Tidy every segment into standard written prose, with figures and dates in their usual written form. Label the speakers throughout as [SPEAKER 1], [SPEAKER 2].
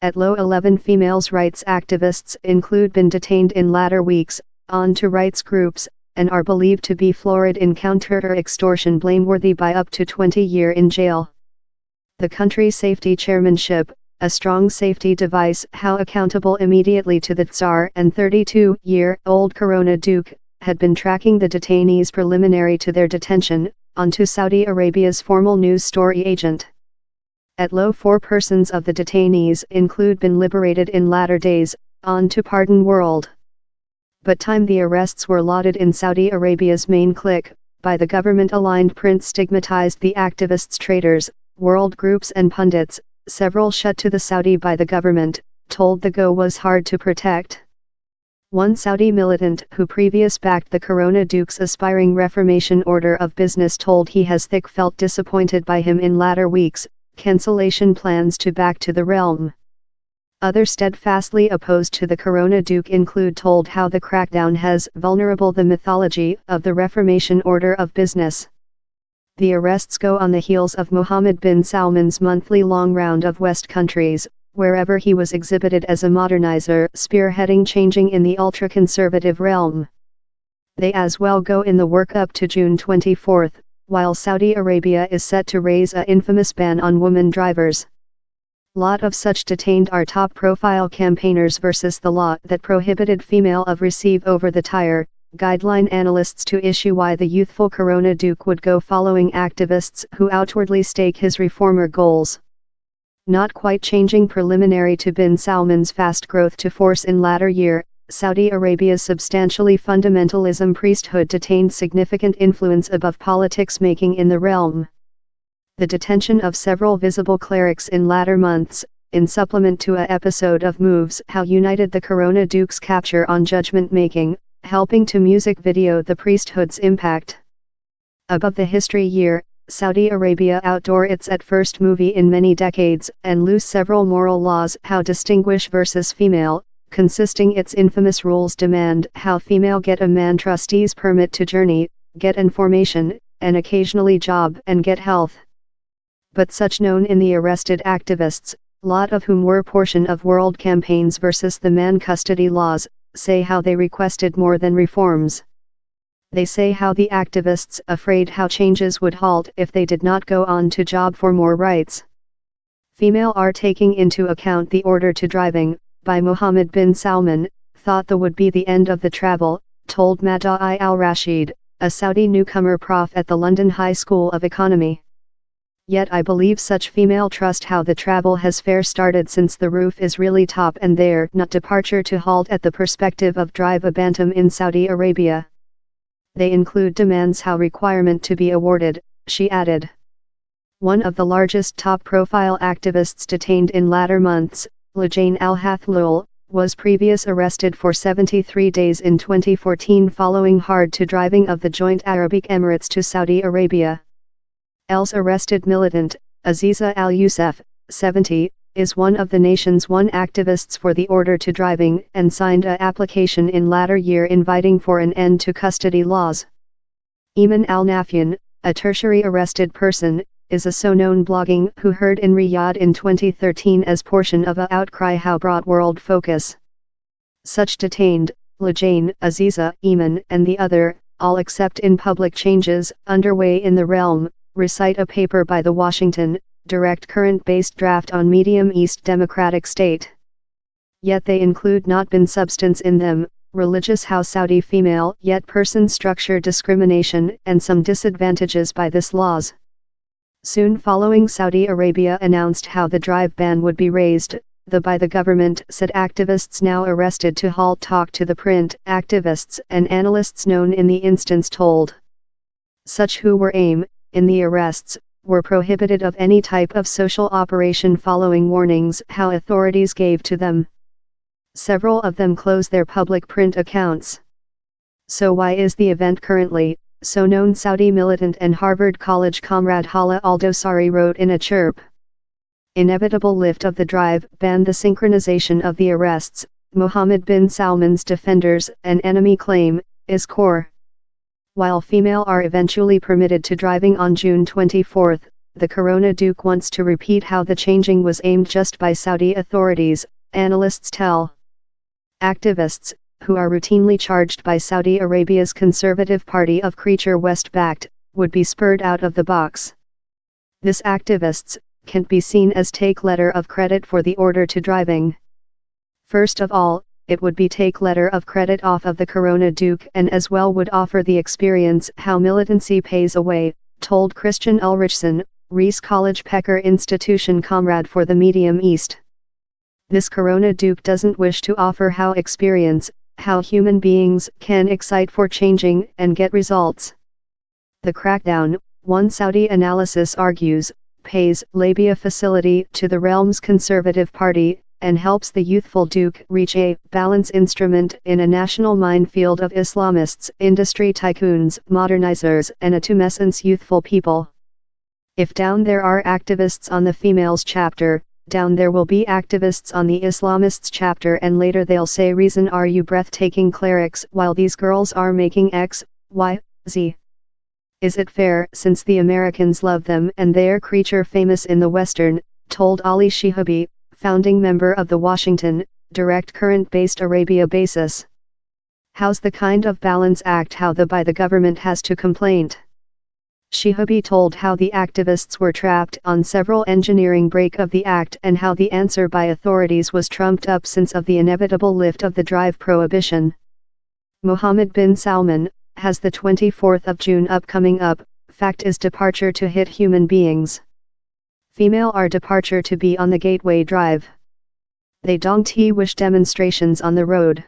[SPEAKER 1] At low 11 females rights activists include been detained in latter weeks, on to rights groups, and are believed to be florid in counter-extortion blameworthy by up to 20 years in jail. The country safety chairmanship, a strong safety device how accountable immediately to the Tsar and 32-year-old Corona Duke, had been tracking the detainees preliminary to their detention, onto Saudi Arabia's formal news story agent. At low 4 persons of the detainees include been liberated in latter days, on to pardon world. But time the arrests were lauded in Saudi Arabia's main clique, by the government-aligned prince stigmatized the activists traitors, world groups and pundits, several shut to the Saudi by the government, told the go was hard to protect. One Saudi militant who previous backed the Corona Duke's aspiring reformation order of business told he has thick felt disappointed by him in latter weeks, cancellation plans to back to the realm. Others steadfastly opposed to the Corona Duke include told how the crackdown has vulnerable the mythology of the reformation order of business. The arrests go on the heels of Mohammed bin Salman's monthly-long round of West countries, wherever he was exhibited as a modernizer spearheading changing in the ultra-conservative realm. They as well go in the work up to June 24, while Saudi Arabia is set to raise a infamous ban on women drivers. Lot of such detained are top-profile campaigners versus the law that prohibited female of receive over the tire, guideline analysts to issue why the youthful Corona Duke would go following activists who outwardly stake his reformer goals. Not quite changing preliminary to bin Salman's fast growth to force in latter year, Saudi Arabia's substantially fundamentalism priesthood detained significant influence above politics making in the realm. The detention of several visible clerics in latter months, in supplement to a episode of Moves How united the Corona Duke's capture on judgment making, helping to music video the priesthood's impact. Above the history year, Saudi Arabia outdoor its at first movie in many decades and loose several moral laws how distinguish versus female, consisting its infamous rules demand how female get a man trustee's permit to journey, get information, and occasionally job and get health. But such known in the arrested activists, lot of whom were portion of world campaigns versus the man custody laws, say how they requested more than reforms. They say how the activists afraid how changes would halt if they did not go on to job for more rights. Female are taking into account the order to driving, by Mohammed bin Salman, thought the would be the end of the travel, told Mada'i al-Rashid, a Saudi newcomer prof at the London High School of Economy. Yet I believe such female trust how the travel has fair started since the roof is really top and there not departure to halt at the perspective of drive a bantam in Saudi Arabia. They include demands how requirement to be awarded, she added. One of the largest top-profile activists detained in latter months, Lajain al-Hathlul, was previous arrested for 73 days in 2014 following hard to driving of the joint Arabic Emirates to Saudi Arabia. Else arrested militant, Aziza al-Youssef, 70, is one of the nation's one activists for the order to driving and signed a application in latter year inviting for an end to custody laws. Eamon al-Nafyan, a tertiary arrested person, is a so-known blogging who heard in Riyadh in 2013 as portion of a outcry how brought world focus. Such detained, Lajain, Aziza, Eamon and the other, all except in public changes underway in the realm, recite a paper by the Washington, direct current-based draft on Medium East democratic state. Yet they include not been substance in them, religious how Saudi female yet person structure discrimination and some disadvantages by this laws. Soon following Saudi Arabia announced how the drive ban would be raised, the by the government said activists now arrested to halt talk to the print activists and analysts known in the instance told. Such who were in the arrests, were prohibited of any type of social operation following warnings how authorities gave to them. Several of them closed their public print accounts. So why is the event currently, so known Saudi militant and Harvard College comrade Hala al-Dosari wrote in a chirp. Inevitable lift of the drive ban the synchronization of the arrests, Mohammed bin Salman's defenders and enemy claim, is core. While female are eventually permitted to driving on June 24, the Corona Duke wants to repeat how the changing was aimed just by Saudi authorities, analysts tell. Activists, who are routinely charged by Saudi Arabia's Conservative Party of Creature West-backed, would be spurred out of the box. This activists can't be seen as take letter of credit for the order to driving. First of all, it would be take letter of credit off of the Corona Duke and as well would offer the experience how militancy pays away, told Christian Ulrichson, Rees College Pecker Institution comrade for the Medium East. This Corona Duke doesn't wish to offer how experience, how human beings can excite for changing and get results. The crackdown, one Saudi analysis argues, pays labia facility to the realm's Conservative Party, and helps the youthful Duke reach a balance instrument in a national minefield of Islamists, industry tycoons, modernizers and a tumescence youthful people. If down there are activists on the females chapter, down there will be activists on the Islamists chapter and later they'll say reason are you breathtaking clerics while these girls are making X, Y, Z. Is it fair since the Americans love them and they're creature famous in the Western, told Ali Shihabi, founding member of the Washington, direct current-based Arabia basis. How's the kind of balance act how the by the government has to complaint? Shihabi told how the activists were trapped on several engineering break of the act and how the answer by authorities was trumped up since of the inevitable lift of the drive prohibition. Mohammed bin Salman, has the 24th of June upcoming up, fact is departure to hit human beings. Female are departure to be on the Gateway Drive. They don't wish demonstrations on the road.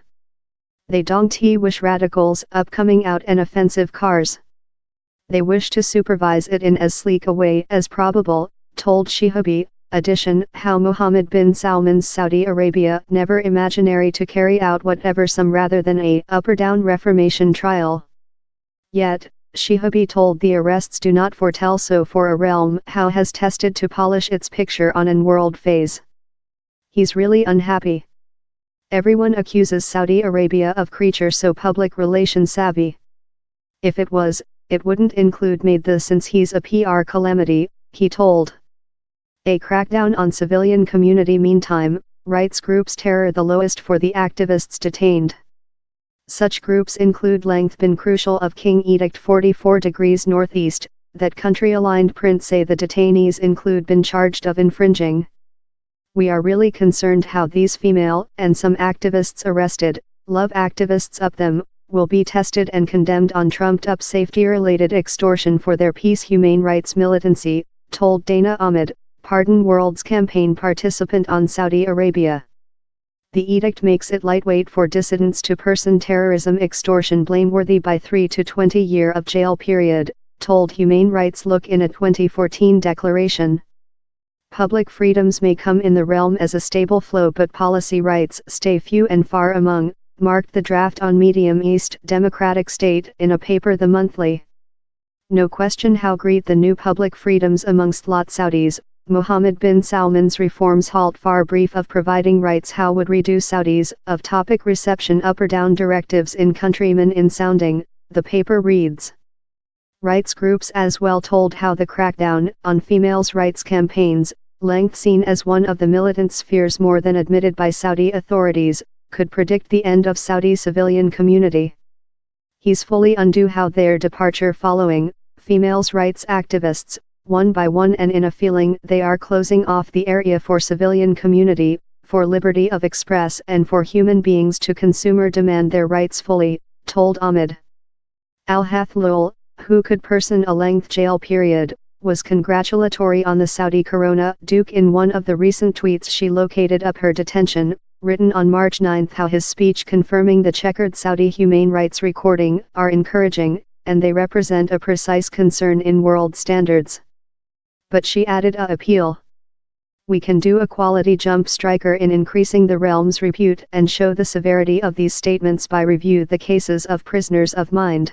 [SPEAKER 1] They don't wish radicals upcoming out and offensive cars. They wish to supervise it in as sleek a way as probable, told Shihabi. Addition, how Mohammed bin Salman's Saudi Arabia never imaginary to carry out whatever some rather than a up or down reformation trial. Yet, Shihabi told the arrests do not foretell so for a realm how has tested to polish its picture on an world phase. He's really unhappy. Everyone accuses Saudi Arabia of creature so public relations savvy. If it was, it wouldn't include made the since he's a PR calamity, he told. A crackdown on civilian community meantime, rights groups terror the lowest for the activists detained. Such groups include length been crucial of King Edict 44 degrees northeast, that country-aligned print say the detainees include been charged of infringing. We are really concerned how these female and some activists arrested, love activists up them, will be tested and condemned on trumped-up safety-related extortion for their peace humane rights militancy, told Dana Ahmed, Pardon World's campaign participant on Saudi Arabia. The edict makes it lightweight for dissidents to person terrorism extortion blameworthy by 3 to 20 year of jail period, told Humane Rights Look in a 2014 declaration. Public freedoms may come in the realm as a stable flow but policy rights stay few and far among, marked the draft on Medium East Democratic State in a paper The Monthly. No question how great the new public freedoms amongst lot Saudis. Mohammed bin Salman's reforms halt far brief of providing rights how would reduce Saudis of topic reception up or down directives in countrymen in sounding, the paper reads. Rights groups as well told how the crackdown on females' rights campaigns, length seen as one of the militant spheres more than admitted by Saudi authorities, could predict the end of Saudi civilian community. He's fully undo how their departure following, females' rights activists, one by one and in a feeling they are closing off the area for civilian community, for liberty of express and for human beings to consumer demand their rights fully, told Ahmed. Al-Hathlul, who could person a length jail period, was congratulatory on the Saudi Corona Duke in one of the recent tweets she located up her detention, written on March 9 how his speech confirming the checkered Saudi humane rights recording are encouraging, and they represent a precise concern in world standards. But she added a appeal. We can do a quality jump striker in increasing the realm's repute and show the severity of these statements by review the cases of prisoners of mind.